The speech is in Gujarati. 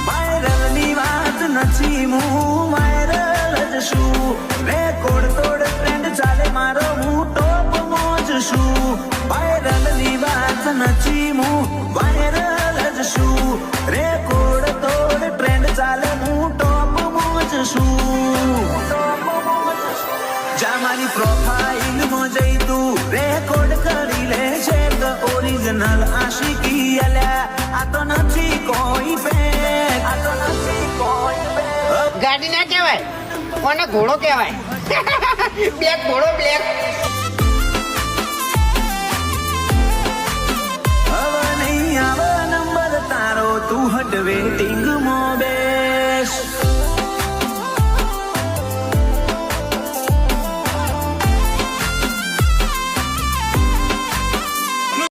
વાયરલની વાત નથી, હું વાયરલ જ છું. રેકોર્ડ તોડ ટ્રેન્ડ ચાલે મારો, હું ટોપ મોજ છું. વાયરલની વાત નથી, હું વાયરલ જ છું. રેકોર્ડ તોડ ટ્રેન્ડ ચાલે, હું ટોપ મોજ છું. જા મારી પ્રોફાઇલમાં જઈ તું રેકોર્ડ કરી લે છે કે ઓરિજિનલ આશિકી અલ્યા. આ તો નથી કોઈ ફેક, આ તો નથી કોઈ ફેક. ગાડી ના કહેવાય, કોને ઘોડો કહેવાય. બ્લેક ઘોડો બ્લેક. હવે નહીં આવે નંબર તારો, તું હટ વેટિંગ